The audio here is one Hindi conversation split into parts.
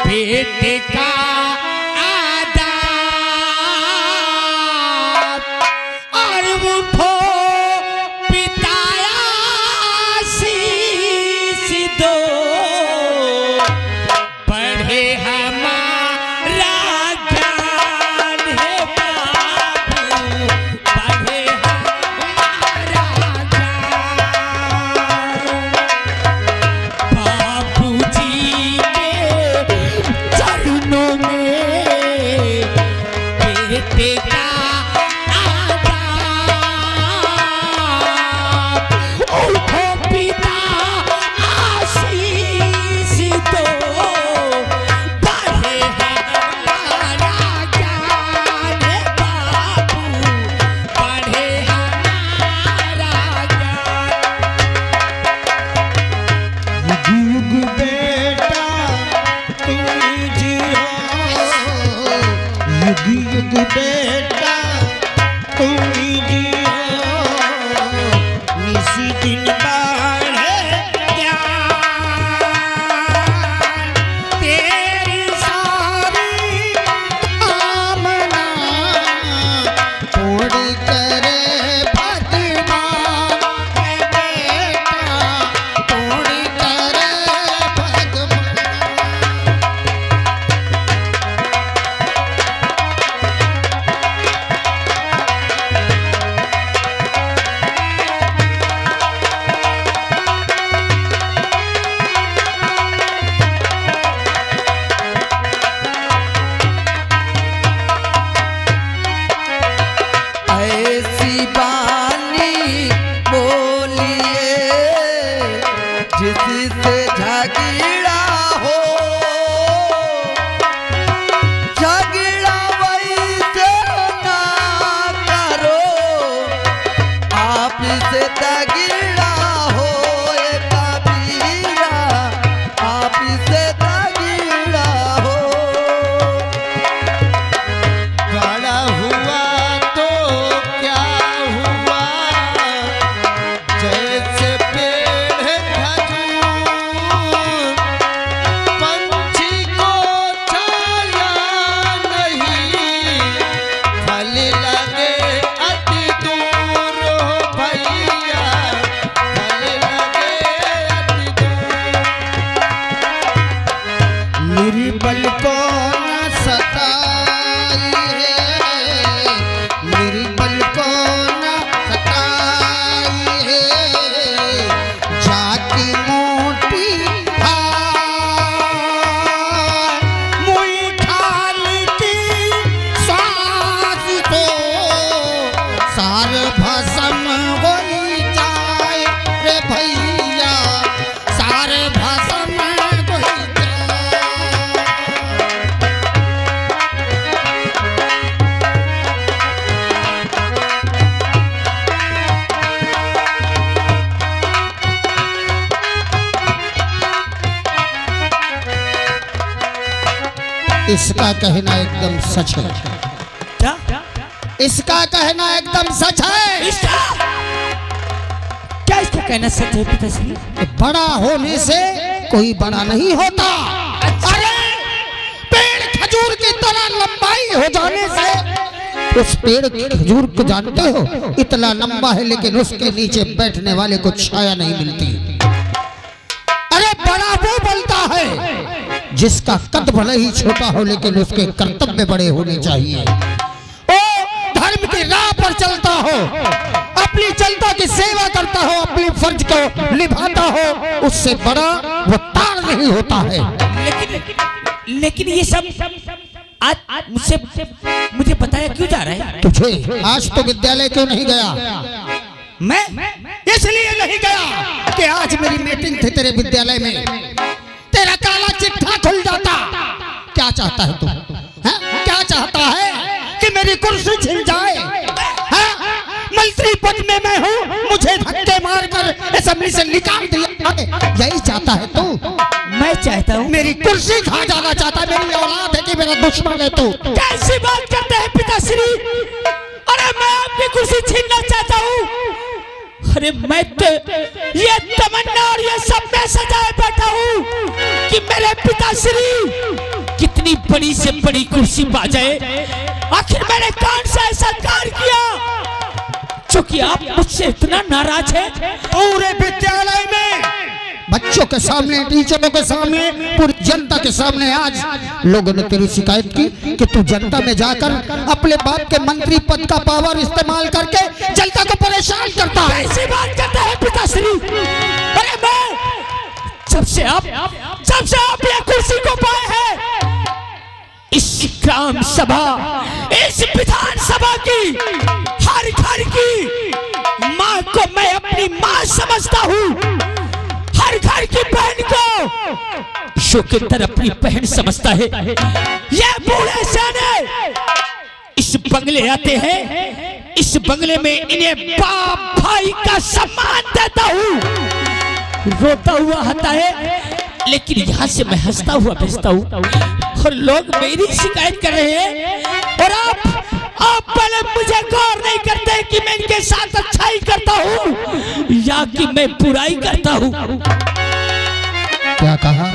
बेटे का आदाब और उठो पिताया शीश दो पढ़े हमारा ज्ञान है बाबू पढ़े हमारा ज्ञान बाबूजी के चरणों में बेटे का आदाब उठो पिता आशीष दो पढ़े हमारा ज्ञान बाबू पढ़े हमारा ज्ञान युग बेटा तुम जियो युग युग बेटा तुम जियो निसी दिन बढ़े ज्ञान तेरी सारी कामना पूरी करे भगवान बेटा पूरी करे भगवान ऐसी बानी बोलिए जिससे झगड़ा हो झगड़ा वैसे ना करो आप से तगड़ा हो ये कबीरा आप से तगड़ा हो बड़ा हुआ तो क्या हुआ जैसे पेड़ खजूर पंछी को छाया नहीं फल लगे अति दूर हो भैया फल लगे अति दूर निर्बल को न सताई है निर्बल को न सताई है जाति मोटी मुठाल की सांस तो सार भस्म हो जाए रे भैया सार भस्म हो जाए इसका कहना एकदम सच है क्या इसका कहना एकदम सच है इसका क्या इसका कहना सच है पिताश्री कि बड़ा होने से कोई बड़ा नहीं होता अरे पेड़ खजूर की तरह लंबाई हो जाने से उस पेड़ के खजूर को जानते हो इतना लंबा है लेकिन उसके नीचे बैठने वाले को छाया नहीं मिलती अरे बड़ा वो बोलता है जिसका कद भले ही छोटा हो लेकिन उसके कर्तव्य बड़े होने चाहिए ओ धर्म की राह पर चलता हो अपनी जनता की सेवा करता हो अपने फर्ज को निभाता हो उससे बड़ा वो तार नहीं होता है लेकिन ये सब आज मुझे बताया क्यों जा रहा है तुझे आज तो विद्यालय क्यों नहीं गया मैं इसलिए नहीं गया कि आज मेरी मीटिंग थी तेरे विद्यालय में तेरा काला चिट्ठा खुल जाता क्या चाहता है तू हैं? क्या चाहता है कि मेरी कुर्सी छिन जाए हैं? मंत्री पद में मैं हूँ मुझे धक्के मारकर असेंबली से निकाल दिया यही चाहता है तू मैं चाहता हूँ मेरी कुर्सी खा जाना चाहता है मेरी औलाद है कि मेरा दुश्मन है तू कैसी बात करते हैं पिताश्री अरे मैं आपकी कुर्सी छीनना चाहता हूँ अरे मैं तो ये तमन्ना और ये सब मैं सजाए बैठा हूँ कि मेरे पिताश्री इतनी बड़ी से बड़ी कुर्सी पा जाए, आखिर मैंने कौन सा ऐसा कार्य किया जो कि आप मुझसे इतना नाराज हैं? पूरे विद्यालय में बच्चों के सामने, टीचरों के सामने, पूरी जनता के सामने आज लोगों ने तेरी शिकायत की कि तू जनता में जाकर अपने बाप के मंत्री पद का पावर इस्तेमाल करके जनता को परेशान करता है। ऐसी बात करता है पिताश्री? अरे मैं जब से आप यह कुर्सी को पाए हैं, इस ग्राम सभा, इस विधान सभा की हर घर की माँ को मैं अपनी माँ समझता हूँ, हर घर की बहन को शुक्र अपनी बहन समझता है। ये बूढ़े सयाने इस बंगले आते हैं, इस बंगले में इन्हें बाप भाई का सम्मान देता हूँ, रोता हुआ आता है, लेकिन यहाँ से मैं हंसता हुआ भेजता हूँ और लोग मेरी शिकायत कर रहे हैं। और आप पहले मुझे गौर नहीं करते कि मैं इनके साथ अच्छाई करता हूँ या कि मैं बुराई करता हूँ। क्या कहा?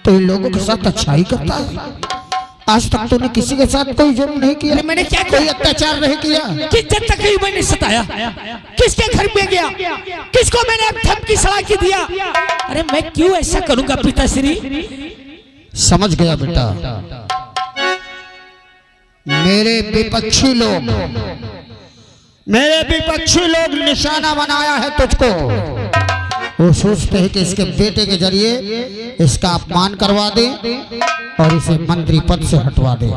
तो इन लोगों के साथ अच्छाई करता है? आज तक तूने किसी के साथ कोई जुर्म नहीं किया? मैंने क्या कोई अत्याचार नहीं किया? किस जब तक ही मैंने सताया? किसके घर में गया? किसको मैंने धमकी सलाह दिया? अरे मैं क्यों ऐसा करूंगा पिताश्री? समझ गया बेटा, मेरे विपक्षी लोग निशाना बनाया है तुझको। वो सोचते हैं कि इसके बेटे के जरिए इसका अपमान करवा दे और इसे मंत्री पद से हटवा दे,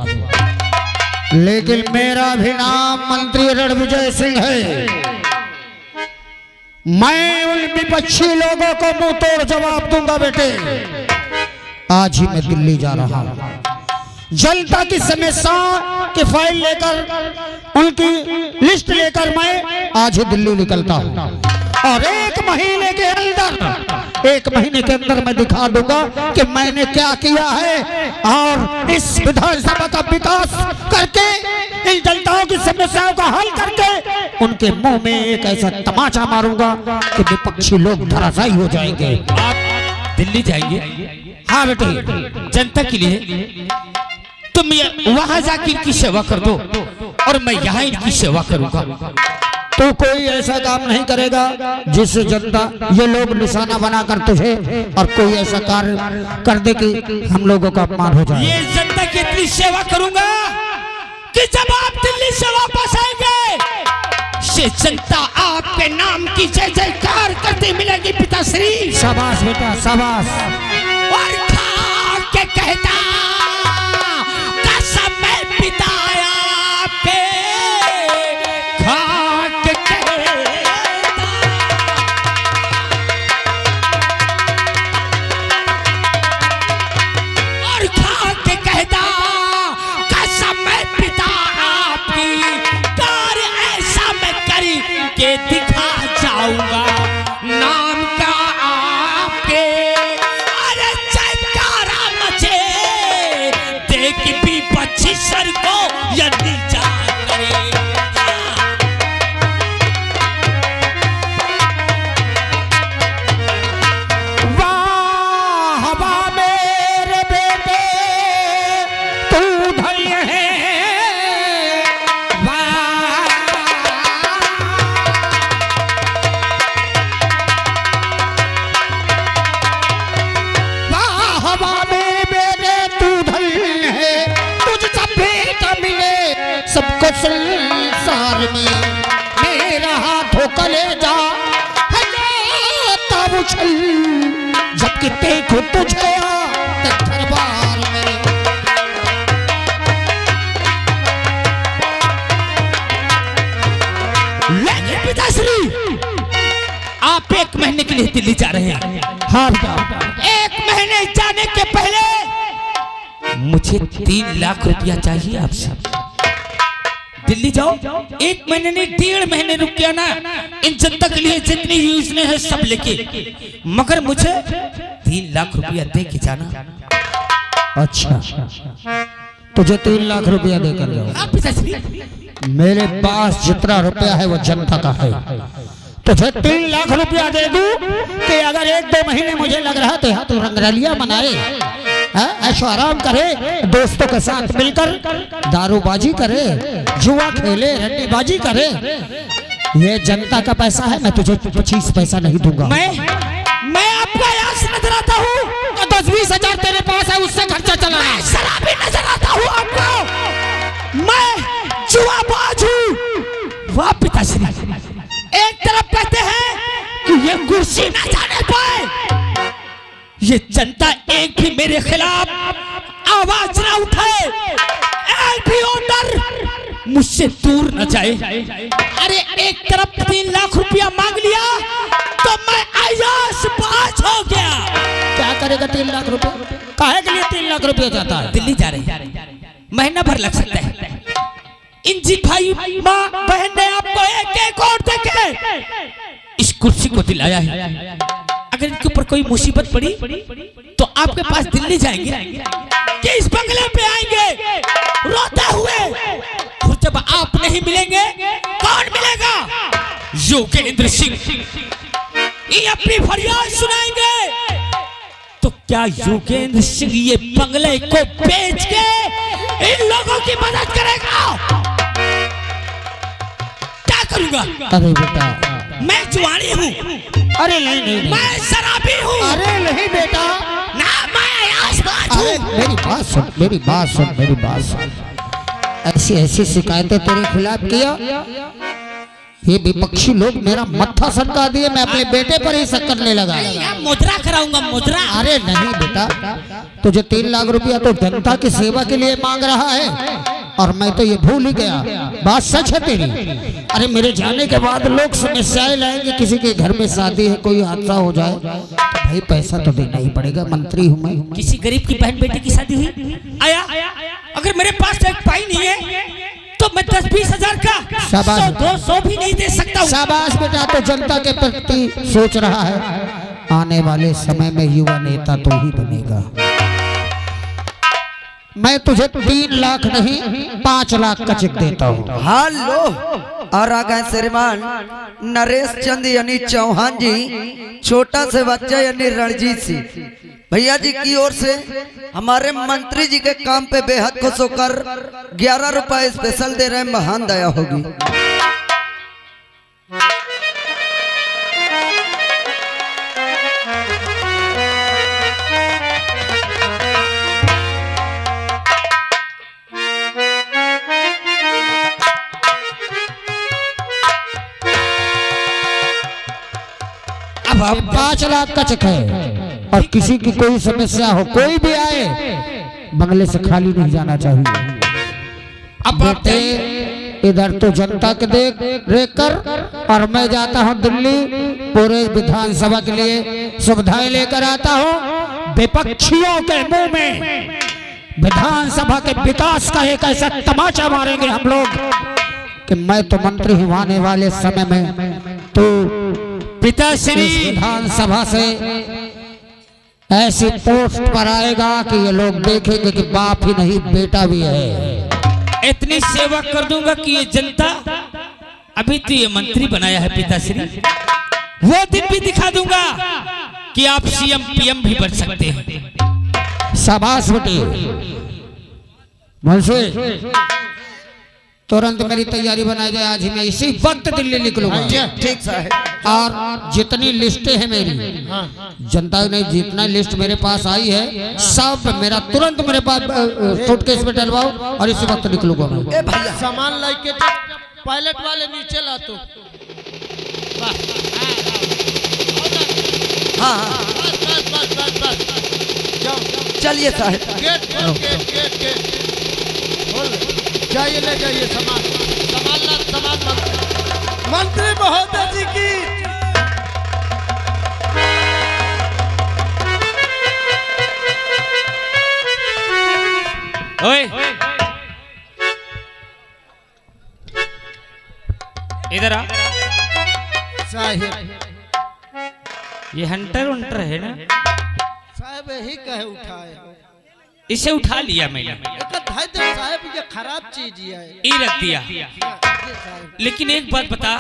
लेकिन मेरा भी नाम मंत्री रणविजय सिंह है। मैं उन विपक्षी लोगों को मुंह तोड़ जवाब दूंगा बेटे। आज ही मैं दिल्ली जा रहा हूं, जनता की समस्याओं की फाइल लेकर, उनकी लिस्ट लेकर मैं आज ही दिल्ली निकलता हूं और एक महीने के अंदर मैं दिखा दूंगा कि मैंने क्या किया है और इस विधानसभा का विकास करके, इन जनताओं की समस्याओं का हल करके उनके मुंह में एक ऐसा तमाचा मारूंगा कि विपक्षी लोग धराशायी हो जाएंगे। आप दिल्ली जाएंगे? हाँ बेटे, जनता के लिए तुम वहां जाकर इनकी सेवा कर दो और मैं यहाँ इनकी सेवा करूंगा। तो कोई ऐसा काम नहीं करेगा जिससे जनता, ये लोग निशाना बनाकर तुझे और कोई ऐसा कार्य कर दे कि हम लोगों का अपमान हो जाए। ये जनता की इतनी सेवा करूंगा कि जब आप दिल्ली से वापस आएंगे, से जनता आपके नाम की जय जयकार करते मिलेगी पिताश्री। शाबाश बेटा, शाबाश। और खा के कहता कसम मैं पिताया पे, खा के कहता। और खा के कहता कसम मैं पिता आपकी, कार्य ऐसा मैं करी के दिखा जाऊंगा नाम का आपके। अरे जयकारा मचे देख भी पक्षी सर को यदि जा करे। वाह वाह मेरे बेटे, तू धन्य है। वाह वाह वाह मेरे बेटे, तू धन्य है। तुझसे बेटा मिले सबको संसार में, मेरा हाथों कलेजा तब उछल जबकि देखो तुझे दरबार में। लेकिन पिताश्री, आप 1 महीने के लिए दिल्ली जा रहे हैं। हाँ बेटा, 1 महीने जाने के पहले मुझे 3 लाख रुपया चाहिए आपसे। दिल्ली जाओ, 1 महीने नहीं 1.5 महीने रुक गया ना, इन जनता के लिए जितनी योजना है सब लेके, मगर मुझे 3 लाख रुपया दे के जाना। अच्छा, तुझे 3 लाख रुपया देकर जाओ। आप पिताश्री, मेरे पास जितना रुपया है वो जनता का है। तुझे 3 लाख रुपया दे दूं कि अगर 1-2 महीने मुझे लग रहा तो यहाँ तो रंगरलिया मनाए, ऐशो आराम करे, दोस्तों के साथ मिलकर दारूबाजी करे, जुआ खेले, रंडीबाजी करे। ये जनता का पैसा है, मैं तुझे 25 पैसा नहीं दूंगा। मैं आपका यास नजर आता हूँ। तो 10-20 हजार तेरे पास है, उससे खर्चा चलाना। मैं शराबी नजर आता हूँ आपको। मैं जुआबाज हूँ। वाह पिताश्री, एक तरफ कहते हैं कि ये कुर्सी न जाने पाए, ये जनता एक भी मेरे खिलाफ आवाज ना उठाए, एक भी ऑर्डर मुझसे दूर न जाए। अरे एक तरफ 3 लाख रुपया मांग लिया तो मैं आयास बाज हो गया। क्या करेगा 3 लाख रुपए? काहे के लिए 3 लाख रुपया जाता है? दिल्ली जा रहे हैं, महीना भर लग सकता है। इन जी भाई माँ बहन ने आपको एक और देके इस कुर्सी को दिलाया है। अगर इनके ऊपर कोई मुसीबत पड़ी तो आपके पास दिल्ली जाएंगे कि इस बंगले पे आएंगे रोते हुए, और जब आप नहीं मिलेंगे कौन मिलेगा? योगेंद्र सिंह ये अपनी फरियाद सुनाएंगे। तो क्या योगेंद्र सिंह ये बंगले को बेच के इन लोगों की मदद करेगा? क्या करूंगा? अरे बेटा, मैं जुआनी हूँ। अरे नहीं, मैं शराबी हूँ। अरे नहीं बेटा, ना मैं आयासबाज हूँ। मेरी बात सुन। ऐसी शिकायतें तेरे खिलाफ किया, ये विपक्षी लोग मेरा मत्था सनका दिए, मैं अपने बेटे पर ही शक करने लगा। मुद्रा कराऊंगा, मुद्रा। अरे नहीं बेटा, तुझे 3 लाख रुपया तो जनता की सेवा के लिए मांग रहा है, और मैं तो ये भूल ही गया। बात सच है तेरी। अरे मेरे जाने के बाद लोग समस्याएं लाएंगे, किसी के घर में शादी है, कोई हादसा हो जाए तो भाई पैसा तो देना ही पड़ेगा, मंत्री हूँ मैं। किसी गरीब की बहन बेटी की शादी हुई, आया अगर मेरे पास एक पाई नहीं है तो मैं 10-20 हजार का 100-200 भी नहीं दे सकता हूँ। शाबाश बेटा, तो जनता के प्रति सोच रहा है। आने वाले समय में युवा नेता तो ही बनेगा। मैं तुझे 3 लाख नहीं 5 लाख का चेक देता हूँ। हेलो, और आ गए श्रीमान नरेश चंद यानी चौहान जी, छोटा से बच्चा यानी रणजीत सिंह भैया जी की ओर से हमारे मंत्री जी के काम पे बेहद खुश होकर 11 रुपए स्पेशल दे रहे हैं। महान दया होगी। अब 5 लाख का चेक है, और किसी की कोई समस्या हो, कोई भी आए, बंगले से खाली नहीं जाना चाहिए। अब बेटे इधर तो जनता के देख कर, और मैं जाता हूँ दिल्ली, पूरे विधानसभा के लिए सुविधाएं लेकर आता हूँ। विपक्षियों के मुंह में विधानसभा के विकास का एक ऐसा तमाचा मारेंगे हम लोग कि मैं तो मंत्री हूँ, आने वाले समय में तो पिताश्री विधानसभा से ऐसी पोस्ट पर आएगा कि ये लोग देखेंगे कि बाप ही नहीं बेटा भी है। इतनी सेवा कर दूंगा कि ये जनता, अभी तो ये मंत्री बनाया है पिताश्री, वो दिन भी दिखा दूंगा कि आप सीएम पीएम भी बन सकते हैं। शाबाश बेटे। मुंशी तुरंत मेरी तैयारी बनाई जाए, आज ही मैं इसी वक्त दिल्ली निकलूंगा। ठीक साहब। और जितनी लिस्टें हैं मेरी, जनता ने जितना लिस्ट मेरे पास आई है सब मेरा तुरंत मेरे पास सूटकेस में डलवाओ, और इसी वक्त निकलूंगा मैं। ए भैया सामान लाके पायलट वाले नीचे ला तो। हाँ हाँ, बस जाओ, चलिए साहब। गेट जाइए, ले जाइए सामान मंत्री महोदय जी की। ओए इधर आ। साहिब ये हंटर वंटर है ना? साहब यही कहे उठाए, इसे उठा लिया मैंने, साहब ये खराब चीज ही है। ये रख दिया। लेकिन एक बात बता,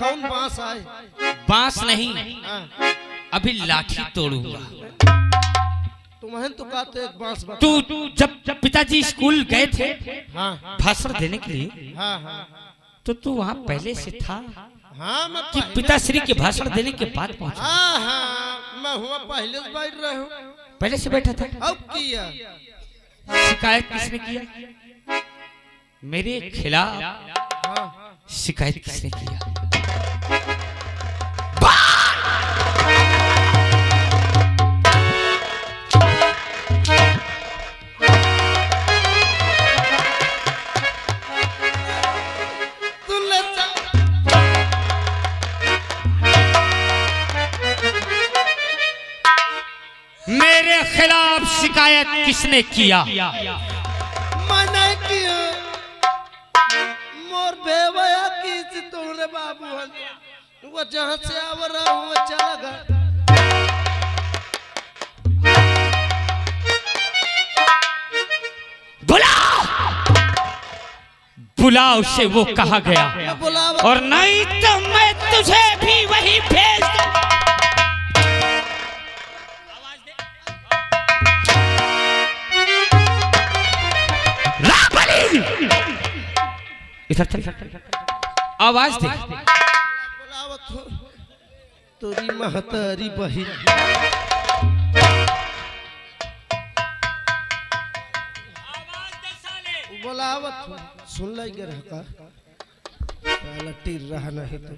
कौन बांस आए? बांस नहीं, हाँ। अभी लाठी तोड़ूंगा। तुम्हें तो कहा तो एक बांस बता। तू जब पिताजी स्कूल गए थे हाँ भाषण देने के लिए, हाँ हाँ तो तू वहाँ पहले से था हाँ मैं कि पिताश्री के भाषण देने के बाद पहुंचा? हाँ हाँ मैं हुआ पहले से बैठ रहा हूँ। पहले से बैठा था। अब किया शिकायत किसने किया मेरे खिलाफ? हाँ शिकायत किसने किया? तू ले चल। मेरे खिलाफ शिकायत किसने किया? मैंने किया मोर बेवया की से तोरे बाबू हन। वो जहाँ से आव रहा हूँ वो चला गया। बुलाओ उसे, वो कहा गया, मैं बुलावा और नहीं तो मैं तुझे भी वही भेज दूं। इधर चल, आवाज दे। बुलावा तोरी महतारी बहिन। बुलावत हो सुन लाई गे रहका साला टीर रहा नहीं तो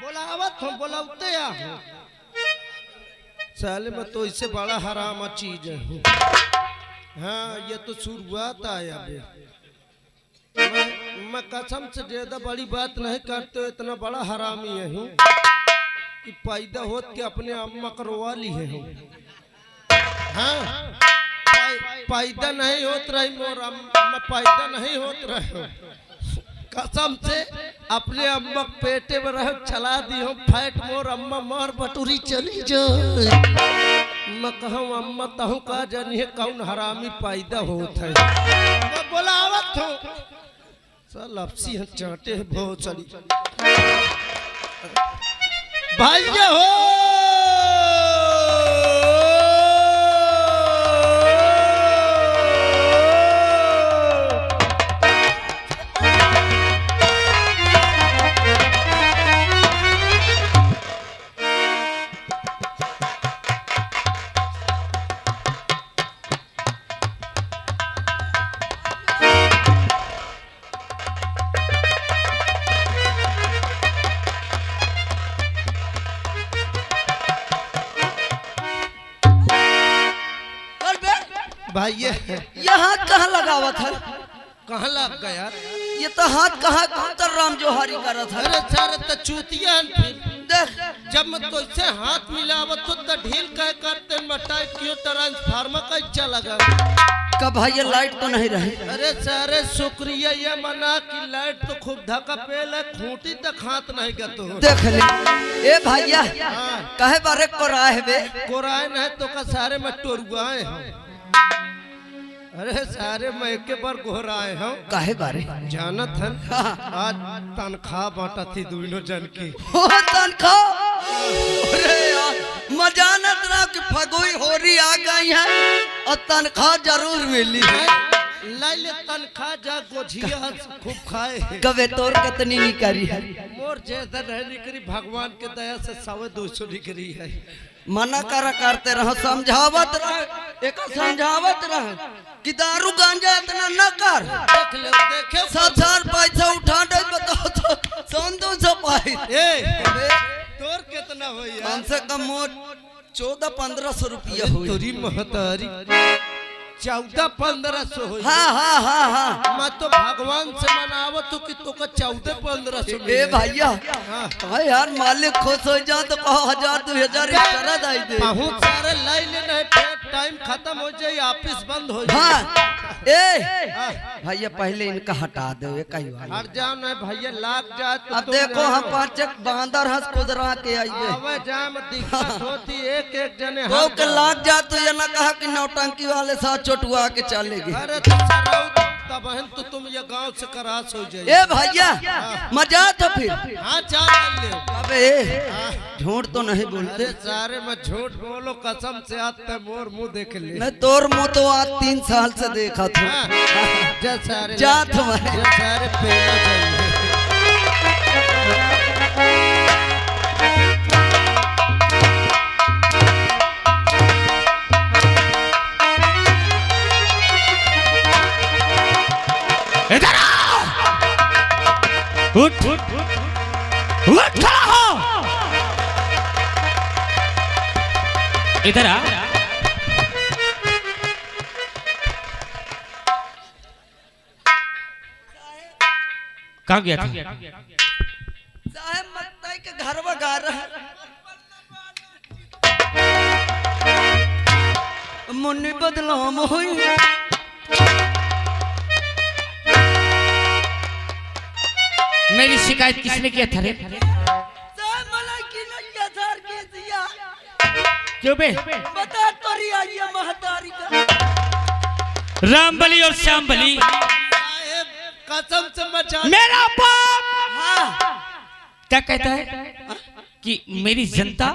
बुलावत हो बुलाते आ हो साले में तो इससे बड़ा हराम चीज है। हाँ ये तो शुरुआत आया बे। मैं कसम से ज्यादा बड़ी बात नहीं करते, इतना बड़ा हरामी है कि पैदा होत के अपने अम्मा करवा ली है। हाँ पैदा नहीं होत रही मोर अम्मा, पैदा नहीं होत रहे कसम से अपने अम्मा पेटे में रह चला दी हो फैट मोर अम्मा मार बटुरी चली जो। मैं कहूँ अम्मा तहु का जानिए कौन हरामी पैदा होत है। मैं बुलावत हूँ सब लपसी हैं चाटे हैं बहुत सारी भाई हो। भाई ये हाथ कहाँ लगावा था? कहाँ लग गया? ये तो हाथ कहाँ कौतर राम जोहारी कर था। अरे सारे तो चूतिया देख जब मैं तो इससे हाथ मिलावत तो ढील कह करते मटाइट क्यों ट्रांसफार्मर का इच्छा लगा। कब भाई ये लाइट तो नहीं रही? अरे सारे शुक्रिया ये मना की लाइट तो खूब धक्का पेल है खूंटी तक हाथ नहीं का तो देख ले ए भैया कहे बारे कोराए बे कोराए नहीं तो का सारे में टोरुआए हैं। अरे सारे मैं एक बार घोराए हूँ काहे बारे जानत है आज तनख्वाह बांटा थी दोनों जन की। तनख्वाह अरे यार मजानत ना कि फगोई होरी आ गई है और तनख्वाह जरूर मिली है। लाइले तनख्वाह जा गोझिया खूब खाए कबे तोर कितनी निकरी है? मोर ज्यादा नहीं निकली भगवान के दया से 100-200 निकली है। मना करते रहो समझावत रहे एक समझावत रहे कि दारू गांजा इतना न कर। देख ले देखे 7,000 पैसा उठा दे बताओ तो संदो से पाई ए तोर कितना होई यार? कम से कम 1400-1500 रुपया हुई। तोरी महतारी 1400-1500 होई। हाँ मैं तो भगवान से मनावत हूँ कि तो का 1400-1500 ए भैया हाँ यार मालिक खुश हो जा तो कहो 1,000-2,000 एक्स्ट्रा दे दे। बहुत सारे लाइन नहीं टाइम खत्म हो जाए ऑफिस बंद हो जाए। हाँ ए भैया पहले इनका हटा दो ये कहीं हट जाओ ना भैया लाग जा तो अब देखो हम 5 बांदर हंस कुदरा के आइए आवे जा में दिक्कत होती एक जने तो के लाग जा तो ये ना कहा कि नौटंकी वाले साथ चोटुआ के चलेगी। अरे तो तब बहन तो तुम ये गांव से करास हो जाए। ए भैया मजा तो फिर हाँ चाल ले। अबे झूठ तो नहीं बोलते। अरे सारे में झूठ बोलो कसम से आज तक मोर मुंह देख ले। मैं तोर मुंह तो आज 3 साल से देखा था। सारे जा तुम्हारे सारे पेना चाहिए। इधर आओ। उठ खड़ा हो। इधर आ। कहाँ गया था? साहब मत्ताई के घर बगा रहा मुन्नी बदलाम हुई। मेरी शिकायत किसने किया था रे? क्यों बे? बता तोरी आई है महतारी का। रामबली और श्यामबली कसम से मचा। मेरा बाप हाँ। क्या कहता है कि मेरी जनता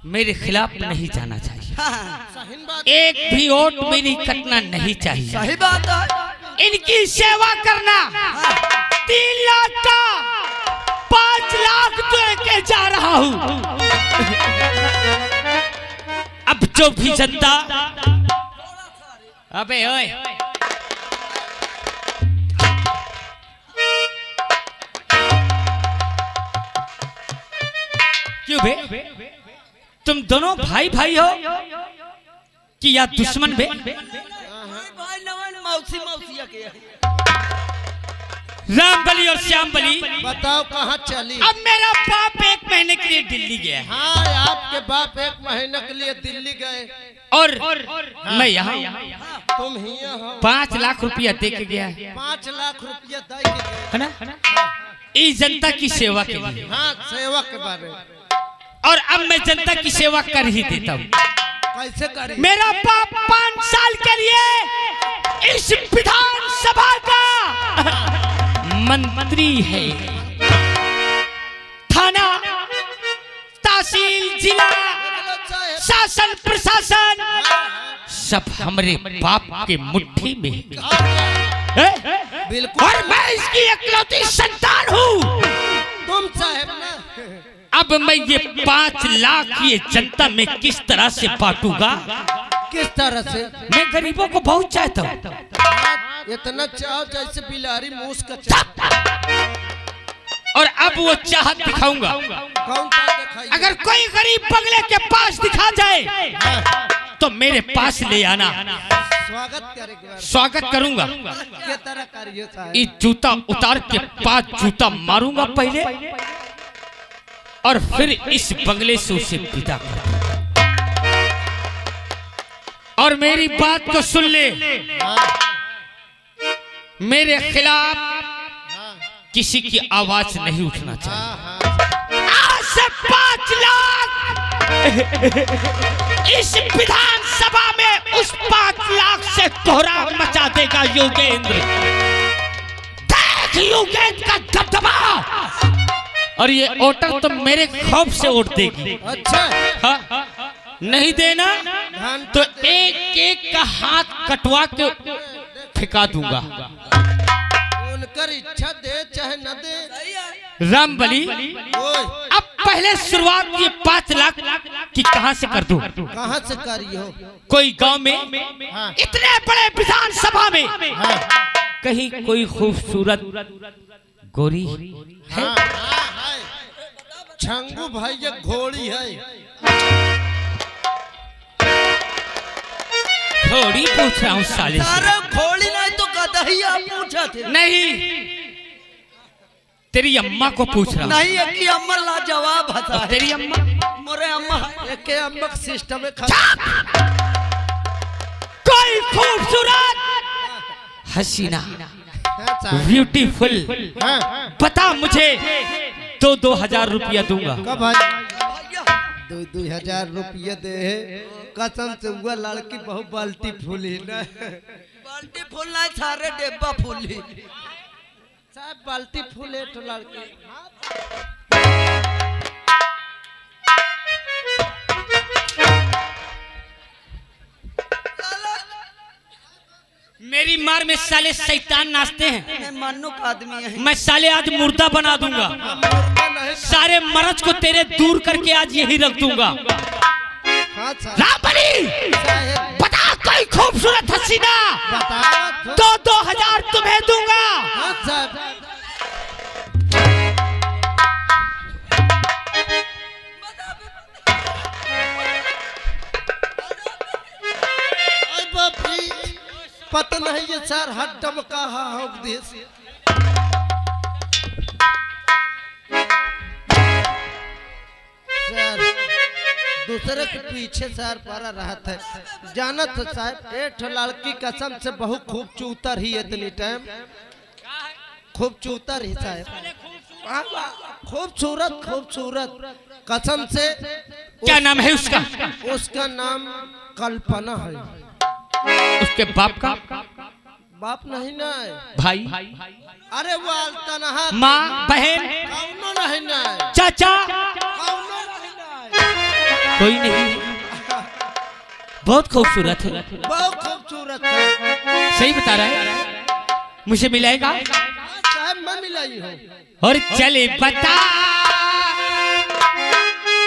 मेरे खिलाफ नहीं जाना चाहिए। हाँ। एक भी वोट मेरी कटना नहीं चाहिए। सही बात है। इनकी सेवा करना 3 लाख का 5 लाख दे के जा रहा हूँ। अब जो भी जनता अबे ओए क्यों बे? तुम दोनों भाई भाई हो कि या दुश्मन बे? भाई नवन मौसी मौसिया के रामबली और श्यामबली बताओ कहाँ चली? अब मेरा बाप 1 महीने के लिए दिल्ली गया है। हाँ आपके बाप 1 महीने के लिए दिल्ली गए और मैं यहाँ तुम ही हो। 5 लाख रुपया दे के गया है। 5 लाख रुपया दे के गए है ना? इस जनता की सेवा के लिए। हाँ सेवा के बारे में। और अब मैं जनता की सेवा कर ही देता हूँ। कैसे करें? मेरा बाप 5 साल के लिए इस विधानसभा का मंत्री है। थाना, तहसील, जिला, शासन प्रशासन सब हमारे बाप के मुट्ठी में है। बिल्कुल। और मैं इसकी इकलौती संतान हूँ। तुम साहब ना अब मैं ये 5 लाख ये जनता में किस तरह से बांटूंगा? किस तरह से? मैं गरीबों को बहुत चाहता हूँ। इतना चाहो जैसे बिलारी मूस का चाह। और अब वो चाहत दिखाऊंगा। कौन सा दिखाई? अगर कोई गरीब बंगले के पास दिखा जाए तो मेरे पास ले आना। स्वागत करेगा। स्वागत करूंगा। के तरह करिए साहब। इस जूता उतार के 5 जूता मारूंगा पहले और फिर इस बंगले से उसे विदा कर दूंगा। और मेरी बात को सुन ले। मेरे खिलाफ किसी की आवाज नहीं उठना चाहिए। आज से 5 लाख इस विधानसभा में उस 5 लाख से कोहराम मचा देगा योगेंद्र। देख योगेंद्र का दबदबा। और ये वोटर तो मेरे खौफ से वोट देगी। अच्छा हाँ? नहीं देना तो एक का हाथ कटवा के फेंका दूंगा। उनकर इच्छा दे चाहे न दे। रामबली ओए अब पहले शुरुआत ये 5 लाख की कहां से कर दूं? कहाँ से करियो? कोई गांव में हाँ। इतने बड़े विधानसभा में हाँ। कहीं कोई खूबसूरत गोरी है? हाँ, हाँ, छंगू भाई ये घोड़ी है। थोड़ी पूछ रहा हूँ साले से। सारा घोड़ी नहीं तो गधा ही आप पूछा थे। नहीं तेरी अम्मा को पूछ रहा हूँ। नहीं है कि अम्मा लाजवाब हता है। तेरी अम्मा मोरे अम्मा एक अम्बक सिस्टम में कोई खूबसूरत हसीना ब्यूटीफुल बता मुझे 2-2 हजार रुपया दूंगा। कब भाई 2-2 हजार रुपया दे। कसम से हुआ लड़की बहुत बाल्टी फूली ना। बाल्टी फूल ना सारे डिब्बा फूली साहब बाल्टी फूल है तो लड़के मेरी मार में साले शैतान नाचते हैं। मैं मानो का आदमी है। मैं साले आज मुर्दा बना दूंगा। सारे मरज को तेरे दूर करके आज यही रख दूंगा। हाँ साहब रामबली साहब बता कोई खूबसूरत हसीना बताओ 2,000 तुम्हें दूंगा। हाँ साहब अरे बाप रे पता नहीं ये सर हट टमका हो देश सर दूसरे के पीछे सर पड़ा रहता है जानत हो साहब एक लड़की कसम से बहुत खूब चूतर ही इतनी टाइम खूब चूतर ही साहब खूबसूरत खूबसूरत कसम से क्या नाम है उसका? उसका नाम कल्पना है। उसके बाप का बाप नहीं ना है भाई, अरे वो तनहा माँ, बहन, कौनो नहीं ना है चाचा, कौनो नहीं ना है कोई नहीं। बहुत खूबसूरत है। बहुत खूबसूरत है सही बता रहा है। मुझे मिलाएगा? साहब मैं मिलाई हूँ और चले बता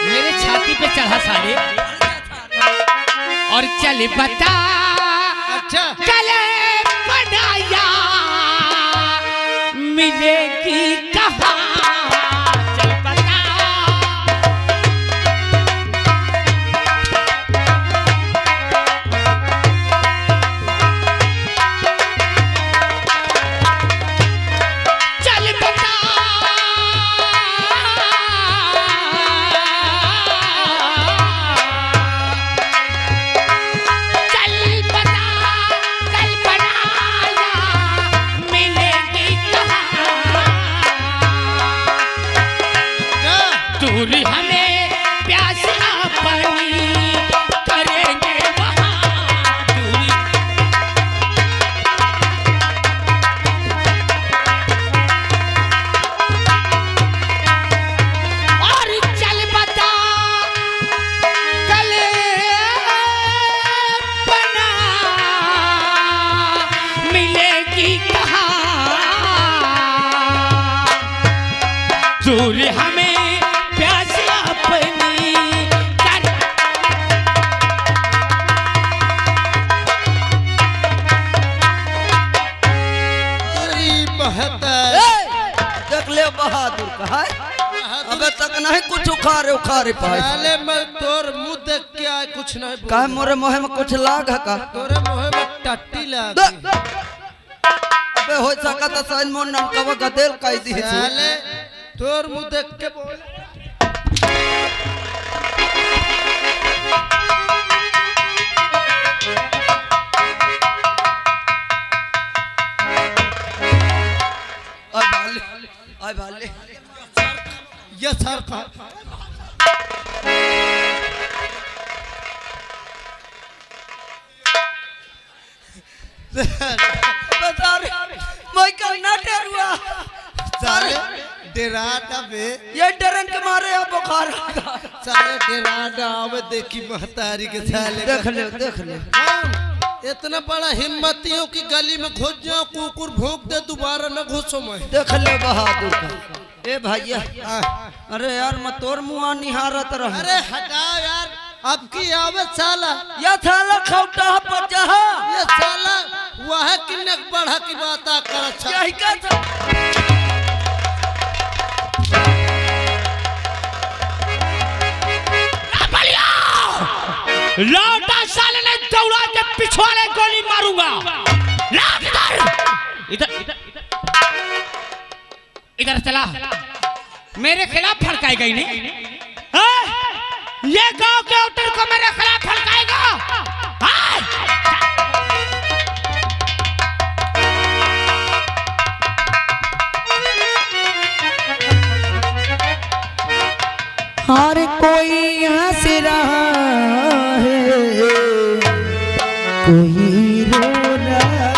मेरे छाती पे चढ़ा साले। और चले बता अच्छा चले बनाया मिलेगी कहाँ? चल बता चल बता चल बता कल बनाया मिलेगी कहाँ? दूर हमें प्यास अपनी करेंगे वहाँ दूरी। और चल बता कल बना मिलेगी कहाँ? दूर हमें प्यास अपनी कर अरे बहत्तर देख ले बहादुर का है। अबे तक नहीं कुछ उखारे पाए साले मैं तोर मुंह देख के आए कुछ नहीं बोल का मोरे मोहे में कुछ लाग है का तोरे मुंह में टट्टी लग दे। अबे हो सकता साइन मोन ननकवा गदेल काई दी है। साले तोर मुंह देख के बोल आय भाले ये सर का बता रे मैं कल ना डरुआ साले डेराटा बे ये डरन के मारे अब बुखार साले डेराटा आवे देखी महतारी के साले देख ले इतना बड़ा हिम्मतियों की गली में घुस जाओ कुकुर भोंक दे दोबारा न घुसो मैं देख ले बहादुर का ए भैया अरे यार मैं तोर मुआ निहारत रह अरे हटाओ यार अब की आवे साला या थाला खौटा पचा ये साला वह किन्नक बढ़ा की बात कर अच्छा यही का था लौटा साले ने दौड़ा के पिछवाड़े गोली मारूंगा। लौट इधर इधर इधर चला मेरे खिलाफ फड़काएगा ही नहीं। ये गांव के औटर को मेरे खिलाफ फड़काएगा। हर कोई हंस रहा है कोई रो रहा